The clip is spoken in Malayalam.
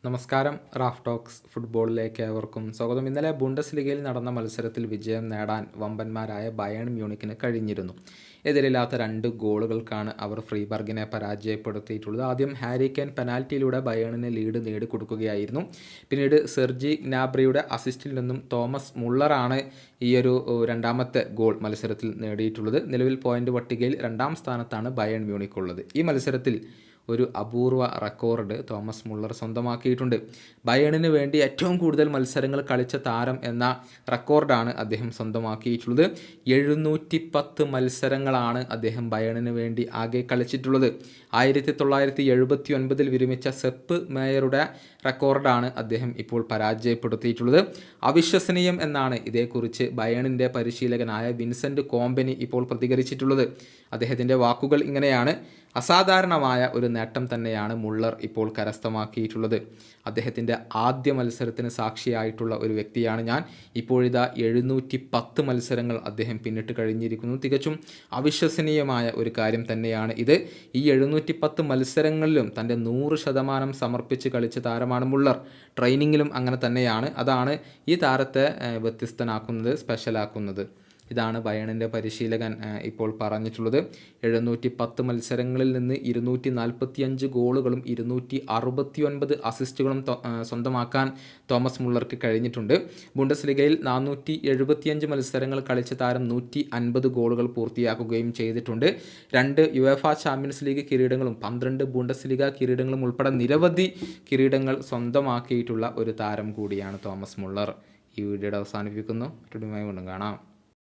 നമസ്കാരം. റാഫ് ടോക്സ് ഫുട്ബോളിലേക്ക് ഏവർക്കും സ്വാഗതം. ഇന്നലെ ബുണ്ടസ്ലിഗയിൽ നടന്ന മത്സരത്തിൽ വിജയം നേടാൻ വമ്പന്മാരായ ബയേൺ മ്യൂണിക്കിന് കഴിഞ്ഞിരുന്നു. എതിരില്ലാത്ത 2 ഗോളുകൾക്കാണ് അവർ ഫ്രീബർഗിനെ പരാജയപ്പെടുത്തിയിട്ടുള്ളത്. ആദ്യം ഹാരി കെയ്ൻ പെനാൽറ്റിയിലൂടെ ബയേണിന് ലീഡ് നേടിക്കൊടുക്കുകയായിരുന്നു. പിന്നീട് സെർജി ഗ്നാബ്രിയുടെ അസിസ്റ്റിൽ നിന്നും തോമസ് മുള്ളറാണ് ഈയൊരു രണ്ടാമത്തെ ഗോൾ മത്സരത്തിൽ നേടിയിട്ടുള്ളത്. നിലവിൽ പോയിന്റ് പട്ടികയിൽ 2ാം സ്ഥാനത്താണ് ബയേൺ മ്യൂണിക്ക് ഉള്ളത്. ഈ മത്സരത്തിൽ ഒരു അപൂർവ റെക്കോർഡ് തോമസ് മുള്ളർ സ്വന്തമാക്കിയിട്ടുണ്ട്. ബയേണിന് വേണ്ടി ഏറ്റവും കൂടുതൽ മത്സരങ്ങൾ കളിച്ച താരം എന്ന റെക്കോർഡാണ് അദ്ദേഹം സ്വന്തമാക്കിയിട്ടുള്ളത്. 710 മത്സരങ്ങളാണ് അദ്ദേഹം ബയേണിന് വേണ്ടി ആകെ കളിച്ചിട്ടുള്ളത്. 1979 വിരമിച്ച സെപ്പ് മേയറുടെ റെക്കോർഡാണ് അദ്ദേഹം ഇപ്പോൾ പരാജയപ്പെടുത്തിയിട്ടുള്ളത്. അവിശ്വസനീയം എന്നാണ് ഇതേക്കുറിച്ച് ബയേണിൻ്റെ പരിശീലകനായ വിൻസെൻ്റ് കോമ്പനി ഇപ്പോൾ പ്രതികരിച്ചിട്ടുള്ളത്. അദ്ദേഹത്തിൻ്റെ വാക്കുകൾ ഇങ്ങനെയാണ്: അസാധാരണമായ ഒരു നേട്ടം തന്നെയാണ് മുള്ളർ ഇപ്പോൾ കരസ്ഥമാക്കിയിട്ടുള്ളത്. അദ്ദേഹത്തിൻ്റെ ആദ്യ മത്സരത്തിന് സാക്ഷിയായിട്ടുള്ള ഒരു വ്യക്തിയാണ് ഞാൻ. ഇപ്പോഴിതാ 710 മത്സരങ്ങൾ അദ്ദേഹം പിന്നിട്ട് കഴിഞ്ഞിരിക്കുന്നു. തികച്ചും അവിശ്വസനീയമായ ഒരു കാര്യം തന്നെയാണ് ഇത്. ഈ 710 മത്സരങ്ങളിലും തൻ്റെ 100% സമർപ്പിച്ച് കളിച്ച താരമാണ് മുള്ളർ. ട്രെയിനിങ്ങിലും അങ്ങനെ തന്നെയാണ്. അതാണ് ഈ താരത്തെ വ്യത്യസ്തനാക്കുന്നത്, സ്പെഷ്യലാക്കുന്നത്. ഇതാണ് ബയേണിൻ്റെ പരിശീലകൻ ഇപ്പോൾ പറഞ്ഞിട്ടുള്ളത്. 710 മത്സരങ്ങളിൽ നിന്ന് 245 ഗോളുകളും 269 അസിസ്റ്റുകളും സ്വന്തമാക്കാൻ തോമസ് മുള്ളർക്ക് കഴിഞ്ഞിട്ടുണ്ട്. ബുണ്ടസ്ലിഗയിൽ 475 മത്സരങ്ങൾ കളിച്ച താരം 150 ഗോളുകൾ പൂർത്തിയാക്കുകയും ചെയ്തിട്ടുണ്ട്. 2 യുവേഫ ചാമ്പ്യൻസ് ലീഗ് കിരീടങ്ങളും 12 ബുണ്ടസ്ലിഗ കിരീടങ്ങളും ഉൾപ്പെടെ നിരവധി കിരീടങ്ങൾ സ്വന്തമാക്കിയിട്ടുള്ള ഒരു താരം കൂടിയാണ് തോമസ് മുള്ളർ. ഈ വീഡിയോയുടെ അവസാനിപ്പിക്കുന്നു. മറ്റൊരു വീഡിയോയുമായി വീണ്ടും കാണാം.